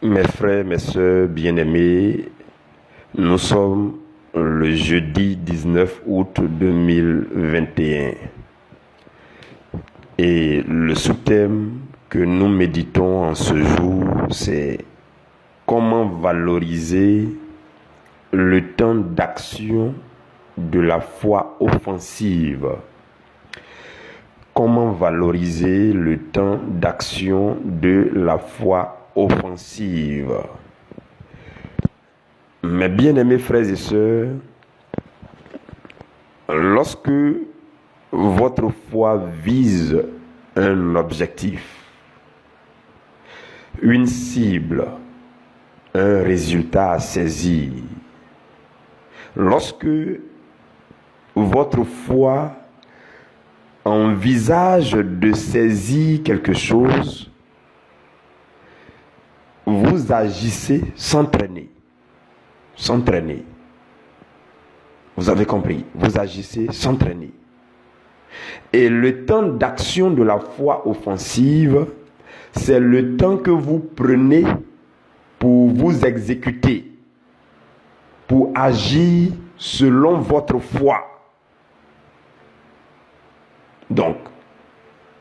Mes frères, mes sœurs bien-aimés, nous sommes le jeudi 19 août 2021 et le sous-thème que nous méditons en ce jour, c'est comment valoriser le temps d'action de la foi offensive. Comment valoriser le temps d'action de la foi offensive. Mes bien-aimés frères et sœurs, lorsque votre foi vise un objectif, une cible, un résultat à saisir, lorsque votre foi envisage de saisir quelque chose, vous agissez sans traîner. Vous avez compris, vous agissez sans traîner. Et le temps d'action de la foi offensive, c'est le temps que vous prenez pour vous exécuter, pour agir selon votre foi. Donc,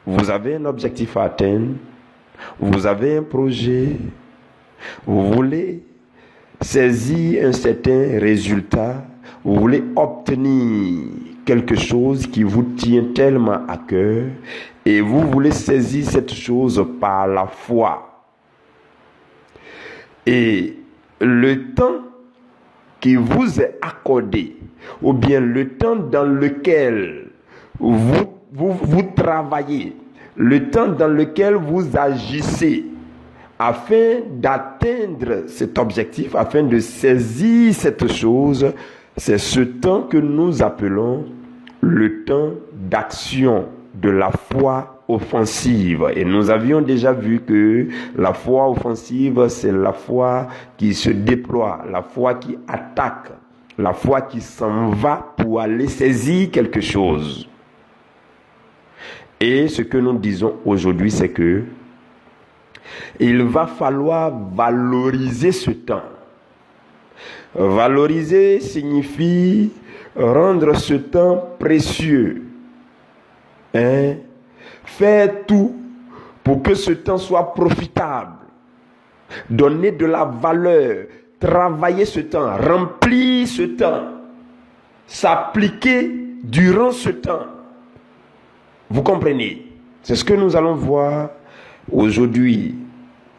vous avez un objectif à atteindre, vous avez un projet, vous voulez saisir un certain résultat, vous voulez obtenir quelque chose qui vous tient tellement à cœur et vous voulez saisir cette chose par la foi. Et le temps qui vous est accordé, ou bien le temps dans lequel vous travaillez, le temps dans lequel vous agissez, afin d'atteindre cet objectif, afin de saisir cette chose, c'est ce temps que nous appelons le temps d'action de la foi offensive. Et nous avions déjà vu que la foi offensive, c'est la foi qui se déploie, la foi qui attaque, la foi qui s'en va pour aller saisir quelque chose. Et ce que nous disons aujourd'hui, c'est que il va falloir valoriser ce temps. Valoriser signifie rendre ce temps précieux. Faire tout pour que ce temps soit profitable. Donner de la valeur. Travailler ce temps. Remplir ce temps. S'appliquer durant ce temps. Vous comprenez? C'est ce que nous allons voir aujourd'hui.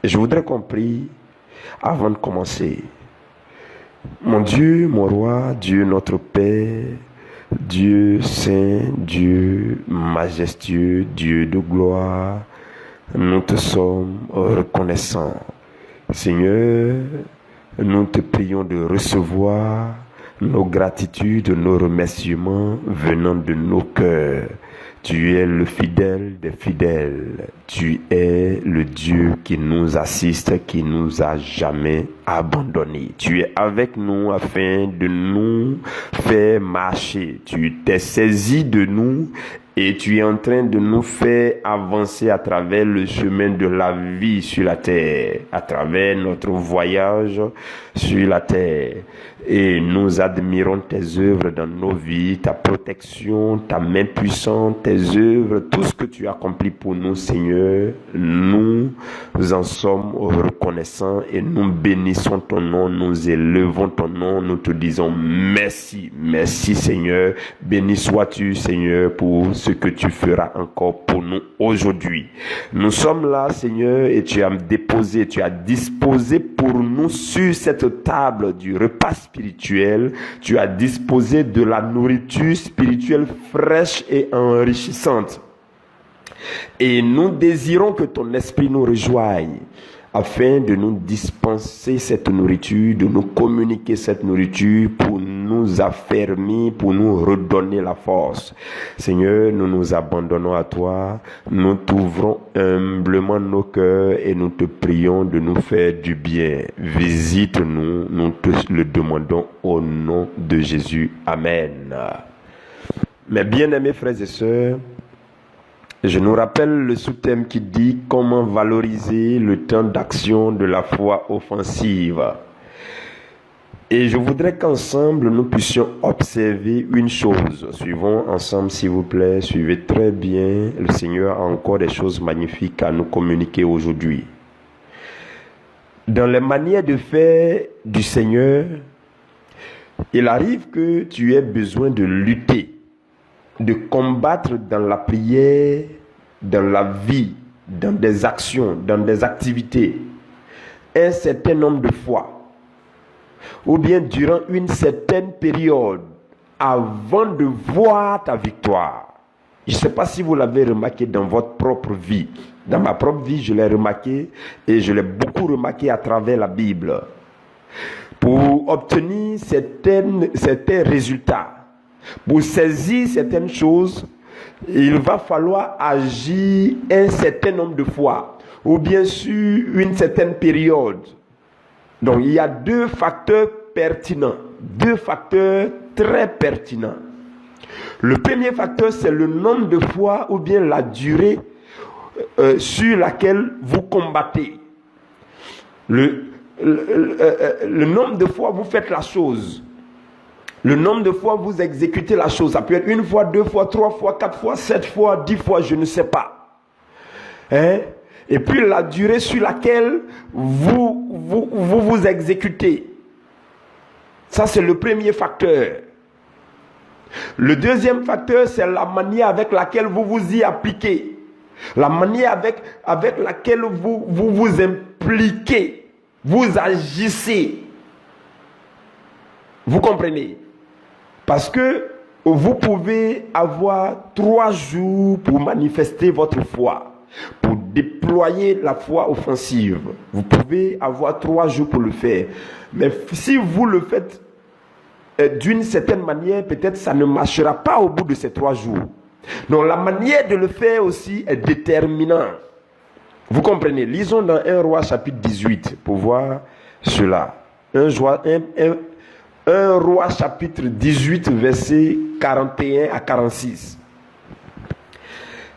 Je voudrais qu'on prie avant de commencer. Mon Dieu, mon roi, Dieu notre Père, Dieu saint, Dieu majestueux, Dieu de gloire, nous te sommes reconnaissants. Seigneur, nous te prions de recevoir nos gratitudes, nos remerciements venant de nos cœurs. Tu es le fidèle des fidèles. Tu es le Dieu qui nous assiste, qui nous a jamais abandonnés. Tu es avec nous afin de nous faire marcher. Tu t'es saisi de nous et tu es en train de nous faire avancer à travers le chemin de la vie sur la terre, à travers notre voyage sur la terre. Et nous admirons tes œuvres dans nos vies, ta protection, ta main puissante, tes œuvres, tout ce que tu accomplis pour nous, Seigneur. Nous en sommes reconnaissants et nous bénissons ton nom, nous élevons ton nom, nous te disons merci, merci Seigneur. Béni sois-tu, Seigneur, pour ce que tu feras encore pour nous aujourd'hui. Nous sommes là, Seigneur, et tu as déposé, tu as disposé pour nous sur cette table du repas spirituel, tu as disposé de la nourriture spirituelle fraîche et enrichissante. Et nous désirons que ton esprit nous rejoigne afin de nous dispenser cette nourriture, de nous communiquer cette nourriture pour nous affermir, pour nous redonner la force. Seigneur, nous nous abandonnons à toi, nous t'ouvrons humblement nos cœurs et nous te prions de nous faire du bien. Visite-nous, nous te le demandons au nom de Jésus. Amen. Mes bien-aimés frères et sœurs, Je nous rappelle le sous-thème qui dit comment valoriser le temps d'action de la foi offensive. Et je voudrais qu'ensemble nous puissions observer une chose. Suivons ensemble s'il vous plaît, suivez très bien. Le Seigneur a encore des choses magnifiques à nous communiquer aujourd'hui. Dans les manières de faire du Seigneur, il arrive que tu aies besoin de lutter, de combattre dans la prière, dans la vie, dans des actions, dans des activités, un certain nombre de fois, ou bien durant une certaine période, avant de voir ta victoire. Je ne sais pas si vous l'avez remarqué dans votre propre vie. Dans ma propre vie, je l'ai remarqué et je l'ai beaucoup remarqué à travers la Bible. Pour obtenir certains résultats, pour saisir certaines choses, il va falloir agir un certain nombre de fois, ou bien sur une certaine période. Donc il y a deux facteurs pertinents, deux facteurs très pertinents. Le premier facteur, c'est le nombre de fois ou bien la durée sur laquelle vous combattez. Le nombre de fois vous faites la chose. Le nombre de fois vous exécutez la chose. Ça peut être une fois, deux fois, trois fois, quatre fois, 7 fois, 10 fois, je ne sais pas. Et puis la durée sur laquelle vous exécutez. Ça, c'est le premier facteur. Le deuxième facteur, c'est la manière avec laquelle vous vous y appliquez. La manière avec laquelle vous impliquez. Vous agissez. Vous comprenez? Parce que vous pouvez avoir 3 jours pour manifester votre foi, pour déployer la foi offensive. Vous pouvez avoir 3 jours pour le faire. Mais si vous le faites d'une certaine manière, peut-être ça ne marchera pas au bout de ces 3 jours. Donc la manière de le faire aussi est déterminante. Vous comprenez? Lisons dans 1 Roi chapitre 18 pour voir cela. 1 Roi chapitre 18 versets 41 à 46.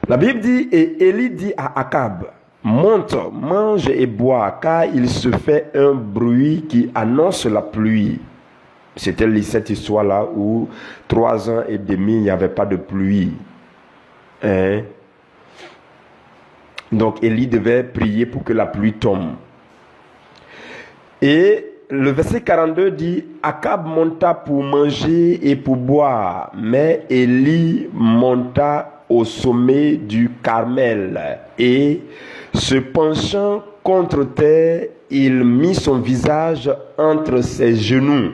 La Bible dit, et Élie dit à Akab, monte, mange et bois, car il se fait un bruit qui annonce la pluie. C'était cette histoire-là où 3 ans et demi, il n'y avait pas de pluie. Donc Élie devait prier pour que la pluie tombe. Et le verset 42 dit, Akab monta pour manger et pour boire, mais Élie monta au sommet du Carmel et, se penchant contre terre, il mit son visage entre ses genoux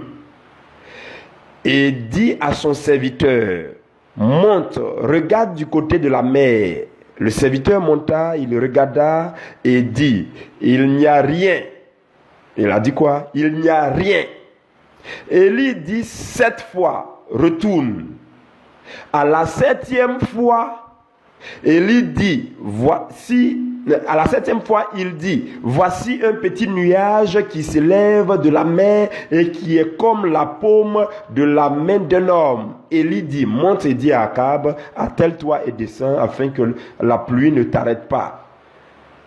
et dit à son serviteur, monte, regarde du côté de la mer. Le serviteur monta, il regarda et dit, il n'y a rien. Il a dit quoi? Il n'y a rien. Élie dit 7 fois, retourne. À la 7e fois, Élie dit, voici, à la 7e fois, il dit, voici un petit nuage qui s'élève de la mer et qui est comme la paume de la main d'un homme. Élie dit, monte et dit à Akab, attelle-toi et descends afin que la pluie ne t'arrête pas.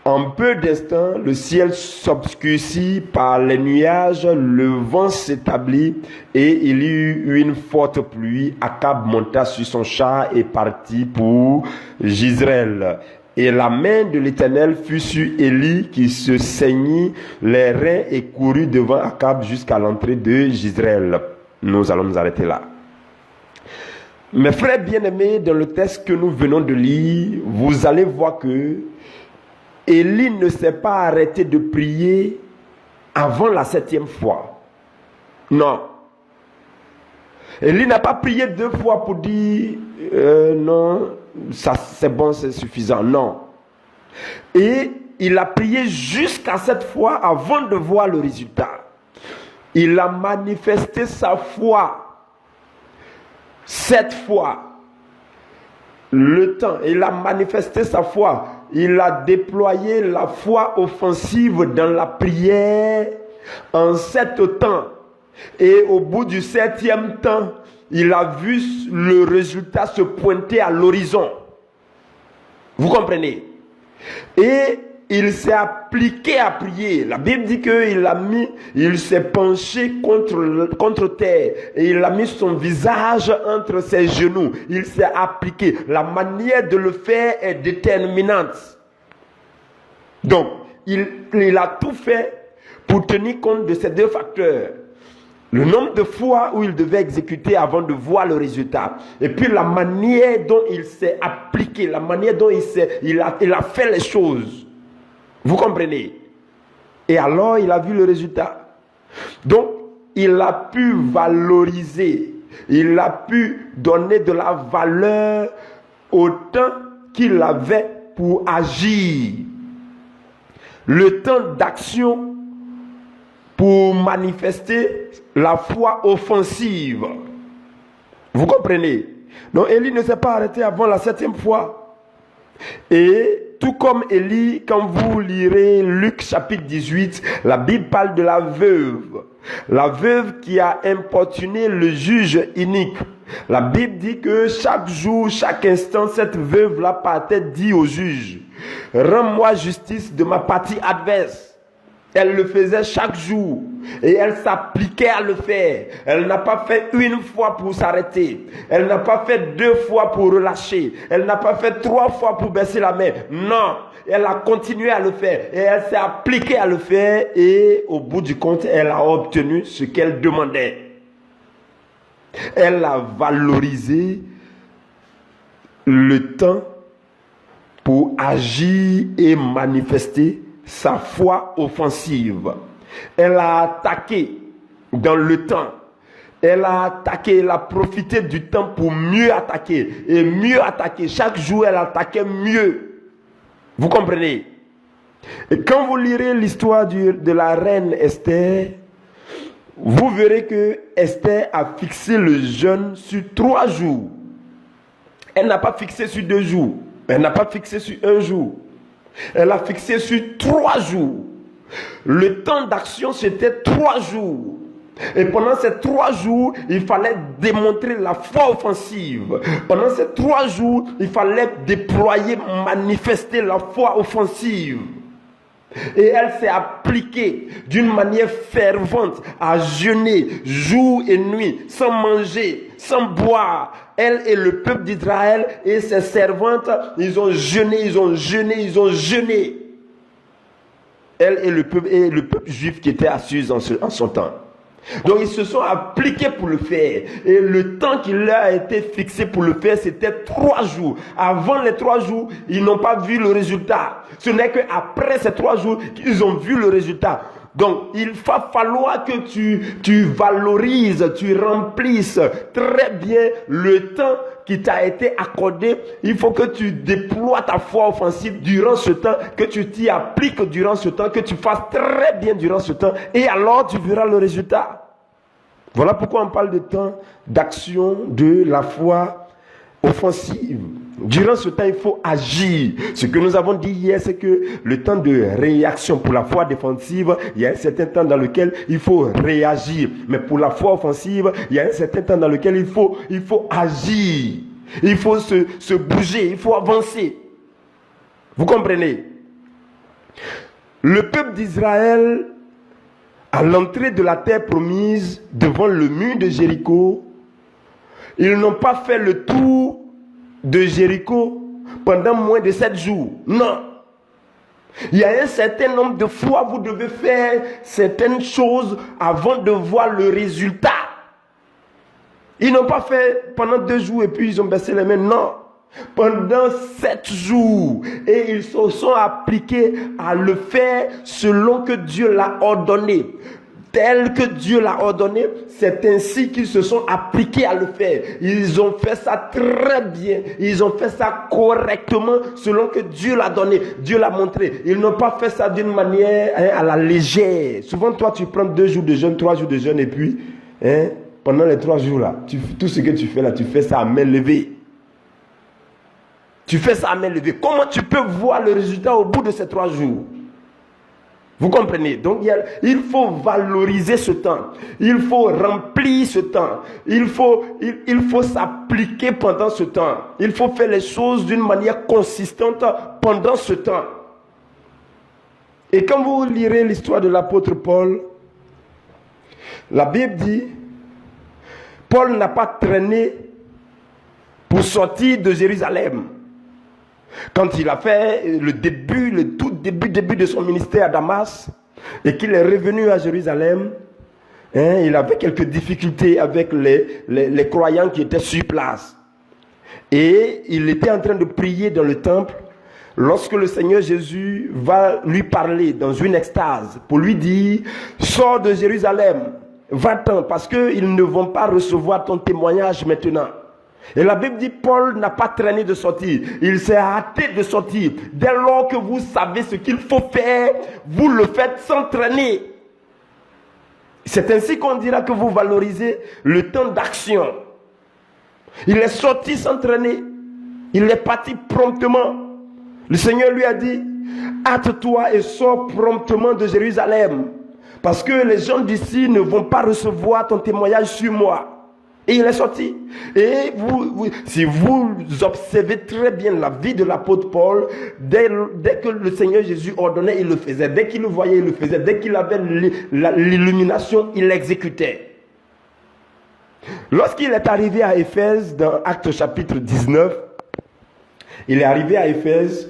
En peu d'instants, le ciel s'obscurcit par les nuages, le vent s'établit et il y eut une forte pluie. Akab monta sur son char et partit pour Jizreel. Et la main de l'Éternel fut sur Élie qui se saignit les reins et courut devant Akab jusqu'à l'entrée de Jizreel. Nous allons nous arrêter là. Mes frères bien-aimés, dans le texte que nous venons de lire, vous allez voir que Élie ne s'est pas arrêté de prier avant la 7e fois. Non. Élie n'a pas prié 2 fois pour dire non, ça c'est bon, c'est suffisant. Non. Et il a prié jusqu'à cette fois avant de voir le résultat. Il a manifesté sa foi 7 fois. Le temps, il a manifesté sa foi. Il a déployé la foi offensive dans la prière en 7 temps. Et au bout du 7e temps, il a vu le résultat se pointer à l'horizon. Vous comprenez? Et il s'est appliqué à prier. La Bible dit il s'est penché contre terre et il a mis son visage entre ses genoux. Il s'est appliqué. La manière de le faire est déterminante. Donc, il a tout fait pour tenir compte de ces deux facteurs. Le nombre de fois où il devait exécuter avant de voir le résultat. Et puis la manière dont il s'est appliqué, la manière dont il a fait les choses. Vous comprenez? Et alors il a vu le résultat. Donc il a pu valoriser, il a pu donner de la valeur au temps qu'il avait pour agir. Le temps d'action pour manifester la foi offensive. Vous comprenez? Donc Élie ne s'est pas arrêté avant la 7e fois. Et tout comme Élie, quand vous lirez Luc chapitre 18, la Bible parle de la veuve. La veuve qui a importuné le juge inique. La Bible dit que chaque jour, chaque instant, cette veuve-là partait dit au juge, rends-moi justice de ma partie adverse. Elle le faisait chaque jour et elle s'appliquait à le faire. Elle n'a pas fait une fois pour s'arrêter. Elle n'a pas fait 2 fois pour relâcher. Elle n'a pas fait 3 fois pour baisser la main. Non, elle a continué à le faire et elle s'est appliquée à le faire et au bout du compte, elle a obtenu ce qu'elle demandait. Elle a valorisé le temps pour agir et manifester sa foi offensive. Elle a attaqué dans le temps. Elle a attaqué, elle a profité du temps pour mieux attaquer. Et mieux attaquer. Chaque jour, elle attaquait mieux. Vous comprenez? Et quand vous lirez l'histoire de la reine Esther, vous verrez que Esther a fixé le jeûne sur 3 jours. Elle n'a pas fixé sur 2 jours. Elle n'a pas fixé sur 1 jour. Elle a fixé sur 3 jours. Le temps d'action, c'était 3 jours. Et pendant ces 3 jours, il fallait démontrer la foi offensive. Pendant ces 3 jours, il fallait déployer, manifester la foi offensive. Et elle s'est appliquée d'une manière fervente à jeûner jour et nuit, sans manger, sans boire. Elle et le peuple d'Israël et ses servantes, ils ont jeûné, ils ont jeûné, ils ont jeûné. Elle et le peuple juif qui était assis en son temps. Donc ils se sont appliqués pour le faire. Et le temps qui leur a été fixé pour le faire, c'était 3 jours. Avant les 3 jours, ils n'ont pas vu le résultat. Ce n'est qu'après ces 3 jours qu'ils ont vu le résultat. Donc il va falloir que tu valorises, tu remplisses très bien le temps qui t'a été accordé. Il faut que tu déploies ta foi offensive durant ce temps, que tu t'y appliques durant ce temps, que tu fasses très bien durant ce temps, et alors tu verras le résultat. Voilà pourquoi on parle de temps d'action de la foi offensive. Durant ce temps, il faut agir. Ce que nous avons dit hier, c'est que le temps de réaction pour la foi défensive, il y a un certain temps dans lequel il faut réagir. Mais pour la foi offensive, il y a un certain temps dans lequel il faut agir. Il faut se bouger, il faut avancer. Vous comprenez? Le peuple d'Israël, à l'entrée de la terre promise, devant le mur de Jéricho, ils n'ont pas fait le tour de Jéricho pendant moins de 7 jours. Non. Il y a un certain nombre de fois vous devez faire certaines choses avant de voir le résultat. Ils n'ont pas fait pendant 2 jours et puis ils ont baissé les mains. Non. Pendant 7 jours. Et ils se sont appliqués à le faire selon que Dieu l'a ordonné. Tel que Dieu l'a ordonné, c'est ainsi qu'ils se sont appliqués à le faire. Ils ont fait ça très bien. Ils ont fait ça correctement selon que Dieu l'a donné. Dieu l'a montré. Ils n'ont pas fait ça d'une manière à la légère. Souvent, toi, tu prends 2 jours de jeûne, 3 jours de jeûne et puis, pendant les 3 jours là, tout ce que tu fais là, tu fais ça à main levée. Tu fais ça à main levée. Comment tu peux voir le résultat au bout de ces 3 jours? Vous comprenez? Donc il faut valoriser ce temps. Il faut remplir ce temps. Il faut s'appliquer pendant ce temps. Il faut faire les choses d'une manière consistante pendant ce temps. Et quand vous lirez l'histoire de l'apôtre Paul, la Bible dit, Paul n'a pas traîné pour sortir de Jérusalem. Quand il a fait le tout début de son ministère à Damas, et qu'il est revenu à Jérusalem, il avait quelques difficultés avec les croyants qui étaient sur place. Et il était en train de prier dans le temple, lorsque le Seigneur Jésus va lui parler dans une extase, pour lui dire, sors de Jérusalem, va-t'en, parce qu'ils ne vont pas recevoir ton témoignage maintenant. Et la Bible dit, Paul n'a pas traîné de sortir. Il s'est hâté de sortir. Dès lors que vous savez ce qu'il faut faire, vous le faites sans traîner. C'est ainsi qu'on dira que vous valorisez le temps d'action. Il est sorti sans traîner. Il est parti promptement. Le Seigneur lui a dit, hâte-toi et sors promptement de Jérusalem. Parce que les gens d'ici ne vont pas recevoir ton témoignage sur moi. Et il est sorti. Et si vous observez très bien la vie de l'apôtre Paul, dès que le Seigneur Jésus ordonnait, il le faisait. Dès qu'il le voyait, il le faisait. Dès qu'il avait l'illumination, il l'exécutait. Lorsqu'il est arrivé à Éphèse, dans Actes chapitre 19, il est arrivé à Éphèse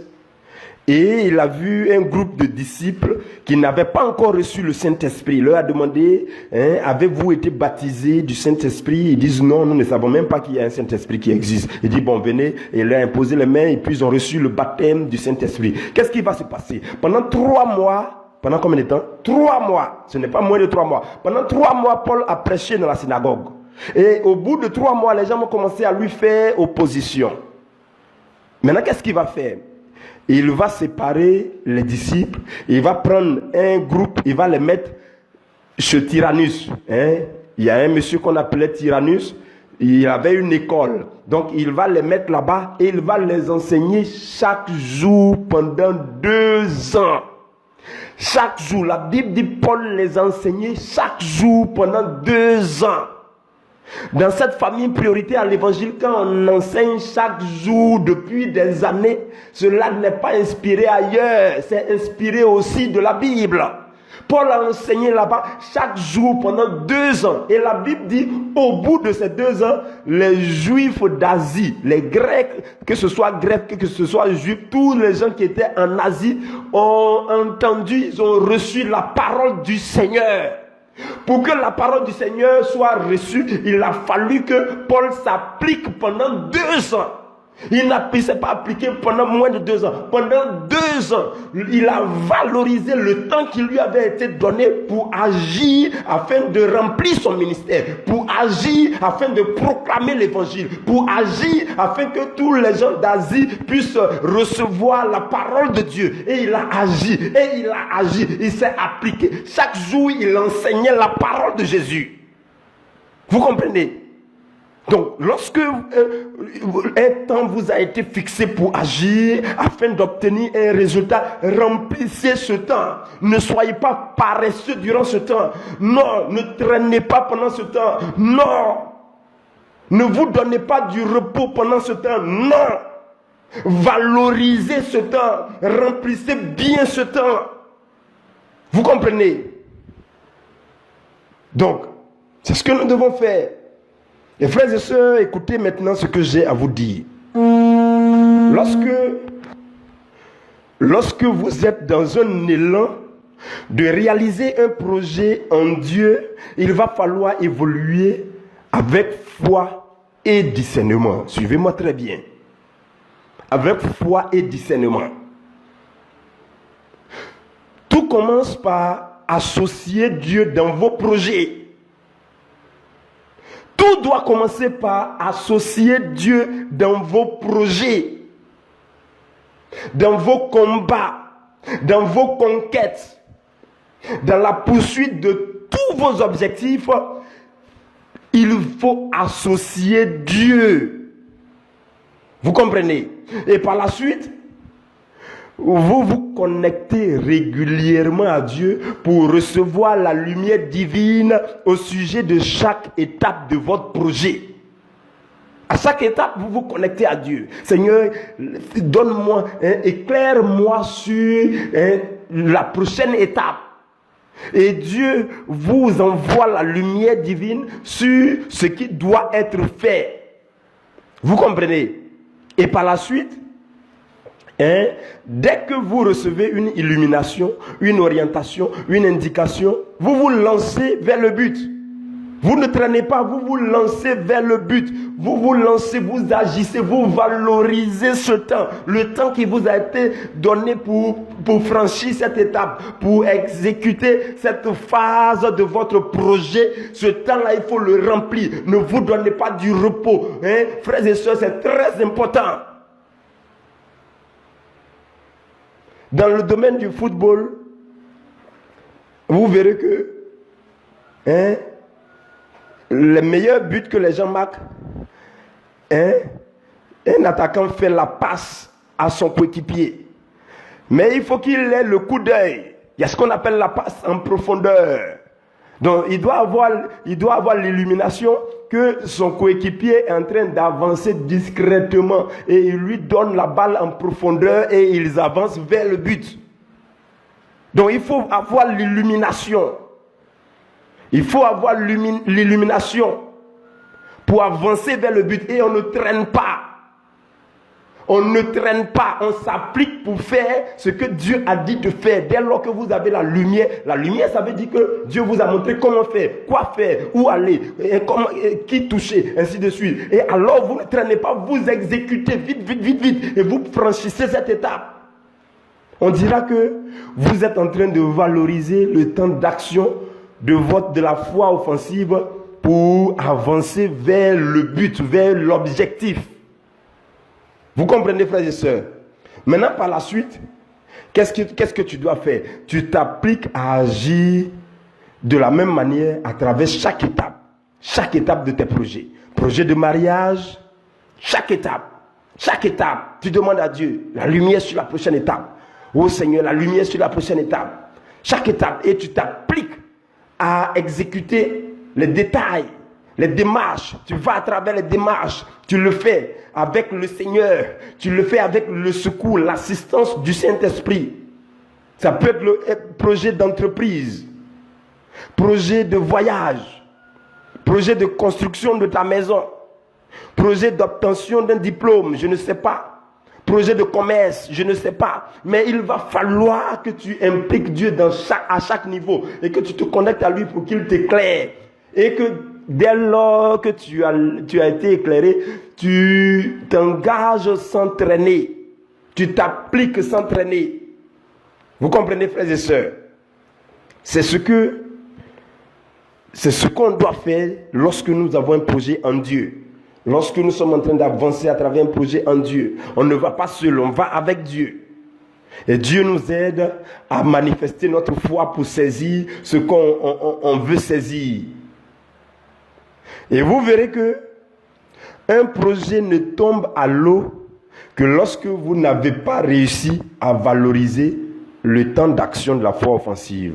et il a vu un groupe de disciples qui n'avaient pas encore reçu le Saint-Esprit. Il leur a demandé, avez-vous été baptisés du Saint-Esprit? Ils disent non, nous ne savons même pas qu'il y a un Saint-Esprit qui existe. Il dit bon, venez, et il leur a imposé les mains et puis ils ont reçu le baptême du Saint-Esprit. Qu'est-ce qui va se passer? Pendant 3 mois, pendant combien de temps? 3 mois, ce n'est pas moins de 3 mois. Pendant 3 mois, Paul a prêché dans la synagogue. Et au bout de 3 mois, les gens ont commencé à lui faire opposition. Maintenant, qu'est-ce qu'il va faire? Il va séparer les disciples, il va prendre un groupe, il va les mettre chez Tyrannus. Il y a un monsieur qu'on appelait Tyrannus, il avait une école. Donc il va les mettre là-bas et il va les enseigner chaque jour pendant 2 ans. Chaque jour, la Bible dit Paul les enseignait chaque jour pendant 2 ans. Dans cette famille priorité à l'évangile, quand on enseigne chaque jour depuis des années, cela n'est pas inspiré ailleurs, c'est inspiré aussi de la Bible. Paul a enseigné là-bas chaque jour pendant 2 ans. Et la Bible dit, au bout de ces 2 ans, les Juifs d'Asie, les Grecs, que ce soit Grecs, que ce soit Juifs, tous les gens qui étaient en Asie ont entendu, ils ont reçu la parole du Seigneur. Pour que la parole du Seigneur soit reçue, il a fallu que Paul s'applique pendant 2 ans. Il ne s'est pas appliqué pendant moins de 2 ans. Pendant 2 ans, il a valorisé le temps qui lui avait été donné pour agir afin de remplir son ministère, pour agir afin de proclamer l'évangile, pour agir afin que tous les gens d'Asie puissent recevoir la parole de Dieu. Et il a agi, il s'est appliqué. Chaque jour, il enseignait la parole de Jésus. Vous comprenez? Donc, lorsque un temps vous a été fixé pour agir afin d'obtenir un résultat, remplissez ce temps. Ne soyez pas paresseux durant ce temps. Non, ne traînez pas pendant ce temps. Non, ne vous donnez pas du repos pendant ce temps. Non, valorisez ce temps. Remplissez bien ce temps. Vous comprenez? Donc, c'est ce que nous devons faire. Et frères et sœurs, écoutez maintenant ce que j'ai à vous dire. Lorsque vous êtes dans un élan de réaliser un projet en Dieu, il va falloir évoluer avec foi et discernement. Suivez-moi très bien. Avec foi et discernement. Tout commence par associer Dieu dans vos projets. Tout doit commencer par associer Dieu dans vos projets, dans vos combats, dans vos conquêtes, dans la poursuite de tous vos objectifs. Il faut associer Dieu. Vous comprenez? Et par la suite, vous vous connectez régulièrement à Dieu pour recevoir la lumière divine au sujet de chaque étape de votre projet. À chaque étape, vous vous connectez à Dieu. Seigneur, donne-moi, éclaire-moi sur la prochaine étape. Et Dieu vous envoie la lumière divine sur ce qui doit être fait. Vous comprenez? Et par la suite, dès que vous recevez une illumination, une orientation, une indication, vous vous lancez vers le but. Vous ne traînez pas, vous vous lancez vers le but. Vous vous lancez, vous agissez, vous valorisez ce temps. Le temps qui vous a été donné pour franchir cette étape, pour exécuter cette phase de votre projet. Ce temps-là, il faut le remplir. Ne vous donnez pas du repos. Frères et sœurs, c'est très important. Dans le domaine du football, vous verrez que les meilleurs buts que les gens marquent, un attaquant fait la passe à son coéquipier. Mais il faut qu'il ait le coup d'œil. Il y a ce qu'on appelle la passe en profondeur. Donc il doit avoir l'illumination que son coéquipier est en train d'avancer discrètement. Et il lui donne la balle en profondeur et ils avancent vers le but. Donc il faut avoir l'illumination. Il faut avoir l'illumination pour avancer vers le but. Et on ne traîne pas. On ne traîne pas. On s'applique pour faire ce que Dieu a dit de faire. Dès lors que vous avez la lumière, ça veut dire que Dieu vous a montré comment faire, quoi faire, où aller, qui toucher, ainsi de suite. Et alors vous ne traînez pas, vous exécutez vite. Et vous franchissez cette étape. On dira que vous êtes en train de valoriser le temps d'action de la foi offensive pour avancer vers le but, vers l'objectif. Vous comprenez, frères et sœurs? Maintenant, par la suite, qu'est-ce que tu dois faire? Tu t'appliques à agir de la même manière à travers chaque étape de tes projets. Projet de mariage, chaque étape, tu demandes à Dieu la lumière sur la prochaine étape. Oh Seigneur, la lumière sur la prochaine étape. Chaque étape, et tu t'appliques à exécuter les détails, les démarches. Tu vas à travers les démarches. Tu le fais avec le Seigneur. Tu le fais avec le secours, l'assistance du Saint-Esprit. Ça peut être le projet d'entreprise, projet de voyage, projet de construction de ta maison, projet d'obtention d'un diplôme, je ne sais pas. Projet de commerce, je ne sais pas. Mais il va falloir que tu impliques Dieu à chaque niveau et que tu te connectes à lui pour qu'il t'éclaire. Et que dès lors que tu as été éclairé, tu t'engages sans traîner. Tu t'appliques sans traîner. Vous comprenez, frères et sœurs? C'est ce qu'on doit faire lorsque nous avons un projet en Dieu. Lorsque nous sommes en train d'avancer à travers un projet en Dieu, on ne va pas seul, on va avec Dieu. Et Dieu nous aide à manifester notre foi pour saisir ce qu'on veut saisir. Et vous verrez que un projet ne tombe à l'eau que lorsque vous n'avez pas réussi à valoriser le temps d'action de la foi offensive.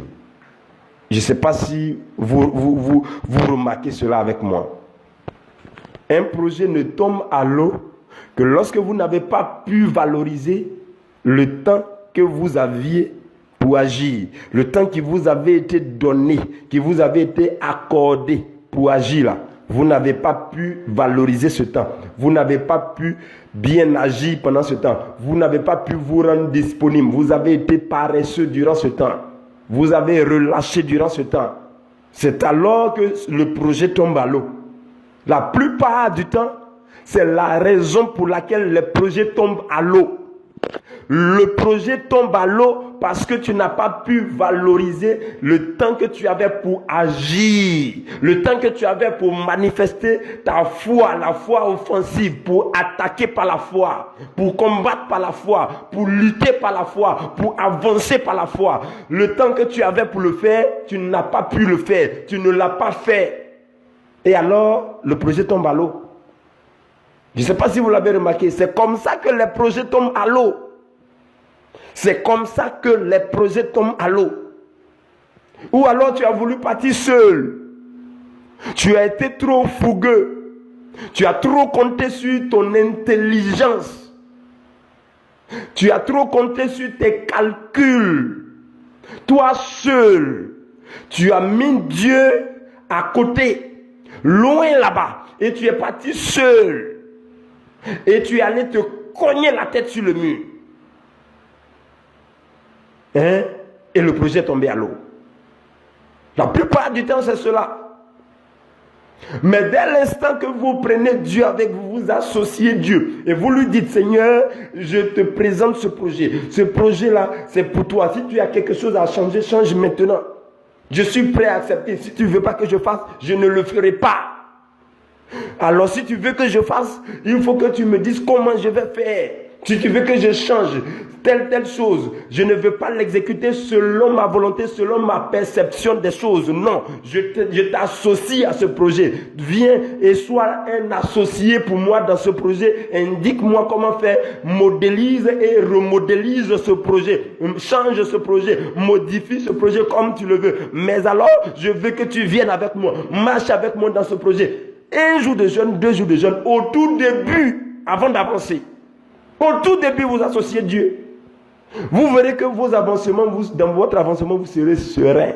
Je ne sais pas si vous remarquez cela avec moi. Un projet ne tombe à l'eau que lorsque vous n'avez pas pu valoriser le temps que vous aviez pour agir, le temps qui vous avait été donné, qui vous avait été accordé pour agir là. Vous n'avez pas pu valoriser ce temps. Vous n'avez pas pu bien agir pendant ce temps. Vous n'avez pas pu vous rendre disponible. Vous avez été paresseux durant ce temps. Vous avez relâché durant ce temps. C'est alors que le projet tombe à l'eau. La plupart du temps, c'est la raison pour laquelle les projets tombent à l'eau. Le projet tombe à l'eau parce que tu n'as pas pu valoriser le temps que tu avais pour agir, le temps que tu avais pour manifester ta foi, la foi offensive, pour attaquer par la foi, pour combattre par la foi, pour lutter par la foi, pour avancer par la foi. Le temps que tu avais pour le faire, tu n'as pas pu le faire, tu ne l'as pas fait. Et alors, le projet tombe à l'eau. Je ne sais pas si vous l'avez remarqué, c'est comme ça que les projets tombent à l'eau. C'est comme ça que les projets tombent à l'eau. Ou alors tu as voulu partir seul. Tu as été trop fougueux. Tu as trop compté sur ton intelligence. Tu as trop compté sur tes calculs. Toi seul, tu as mis Dieu à côté, loin là-bas. Et tu es parti seul. Et tu es allé te cogner la tête sur le mur. Hein? Et le projet est tombé à l'eau. La plupart du temps, c'est cela. Mais dès l'instant que vous prenez Dieu avec vous, vous associez Dieu et vous lui dites, Seigneur, je te présente ce projet. Ce projet-là, c'est pour toi. Si tu as quelque chose à changer, change maintenant. Je suis prêt à accepter. Si tu ne veux pas que je fasse, je ne le ferai pas. Alors si tu veux que je fasse, il faut que tu me dises comment je vais faire. Si tu veux que je change telle chose, je ne veux pas l'exécuter selon ma volonté, selon ma perception des choses. Non, je t'associe à ce projet. Viens et sois un associé pour moi dans ce projet. Indique-moi comment faire. Modélise et remodélise ce projet. Change ce projet. Modifie ce projet comme tu le veux. Mais alors, je veux que tu viennes avec moi. Marche avec moi dans ce projet. 1 jour de jeûne, 2 jours de jeûne. Au tout début, avant d'avancer. Au tout début, vous associez Dieu. Vous verrez que vos avancements, dans votre avancement, vous serez serein.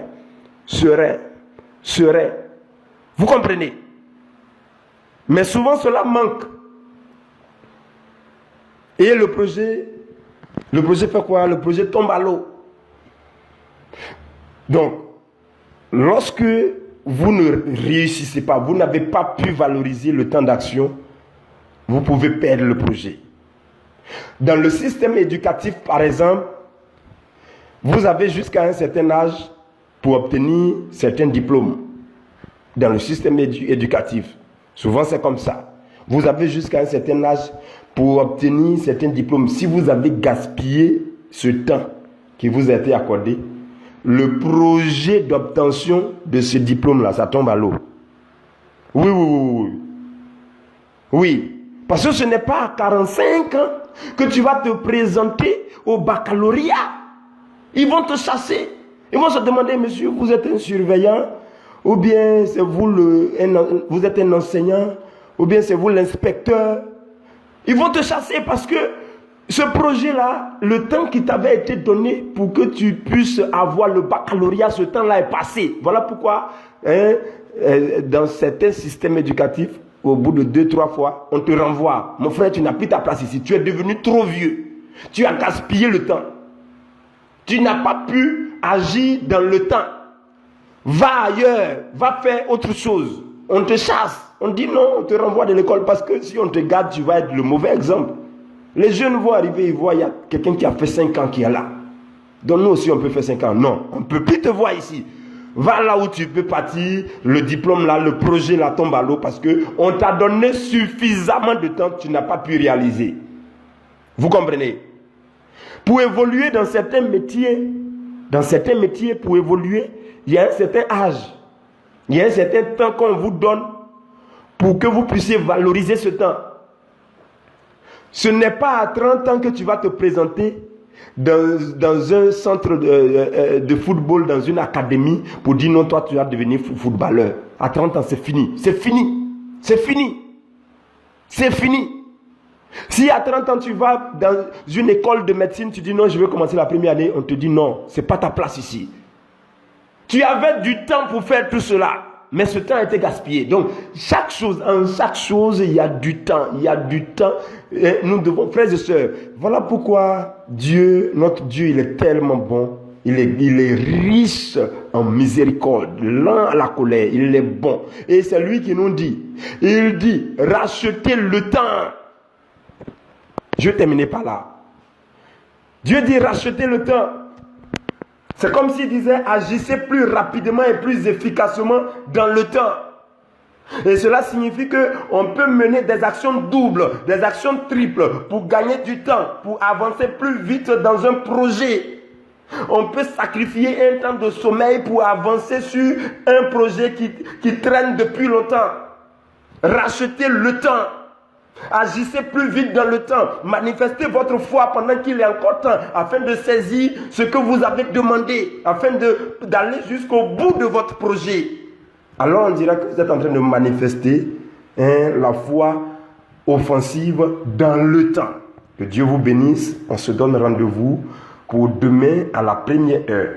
Serein. Serein. Vous comprenez? Mais souvent, cela manque. Et le projet fait quoi? Le projet tombe à l'eau. Donc, lorsque vous ne réussissez pas, vous n'avez pas pu valoriser le temps d'action, vous pouvez perdre le projet. Dans le système éducatif, par exemple, vous avez jusqu'à un certain âge pour obtenir certains diplômes. Dans le système éducatif, souvent c'est comme ça. Vous avez jusqu'à un certain âge pour obtenir certains diplômes. Si vous avez gaspillé ce temps qui vous a été accordé, le projet d'obtention de ce diplôme-là, ça tombe à l'eau. Oui. Parce que ce n'est pas à 45 ans que tu vas te présenter au baccalauréat. Ils vont te chasser. Ils vont se demander, monsieur, vous êtes un surveillant, ou bien c'est vous vous êtes un enseignant, ou bien c'est vous l'inspecteur. Ils vont te chasser parce que ce projet-là, le temps qui t'avait été donné pour que tu puisses avoir le baccalauréat, ce temps-là est passé. Voilà pourquoi, dans certains systèmes éducatifs, au bout de 2-3 fois, on te renvoie. Mon frère, tu n'as plus ta place ici. Tu es devenu trop vieux. Tu as gaspillé le temps. Tu n'as pas pu agir dans le temps. Va ailleurs. Va faire autre chose. On te chasse. On dit non, on te renvoie de l'école parce que si on te garde, tu vas être le mauvais exemple. Les jeunes vont arriver, ils voient, il y a quelqu'un qui a fait 5 ans qui est là. Donc nous aussi, on peut faire 5 ans. Non, on ne peut plus te voir ici. Va là où tu peux partir, le diplôme là, le projet là tombe à l'eau parce qu'on t'a donné suffisamment de temps que tu n'as pas pu réaliser. Vous comprenez? Pour évoluer dans certains métiers, pour évoluer, il y a un certain âge. Il y a un certain temps qu'on vous donne pour que vous puissiez valoriser ce temps. Ce n'est pas à 30 ans que tu vas te présenter dans un centre de football, dans une académie, pour dire non, toi tu vas devenir footballeur. À 30 ans, c'est fini. C'est fini. C'est fini. C'est fini. Si à 30 ans, tu vas dans une école de médecine, tu dis non, je veux commencer la première année, on te dit non, c'est pas ta place ici. Tu avais du temps pour faire tout cela, mais ce temps a été gaspillé. Donc, en chaque chose, il y a du temps. Il y a du temps. Et nous devons, frères et sœurs, voilà pourquoi Dieu, notre Dieu, il est tellement bon. Il est riche en miséricorde, lent à la colère, il est bon. Et c'est lui qui nous dit, il dit, rachetez le temps. Je vais terminer par là. Dieu dit, rachetez le temps. C'est comme s'il disait, agissez plus rapidement et plus efficacement dans le temps. Et cela signifie qu'on peut mener des actions doubles, des actions triples pour gagner du temps, pour avancer plus vite dans un projet. On peut sacrifier un temps de sommeil pour avancer sur un projet qui traîne depuis longtemps. Racheter le temps. Agissez plus vite dans le temps. Manifestez votre foi pendant qu'il est encore temps, afin de saisir ce que vous avez demandé, afin d'aller jusqu'au bout de votre projet. Alors on dira que vous êtes en train de manifester la foi offensive dans le temps. Que Dieu vous bénisse. On se donne rendez-vous pour demain à la première heure.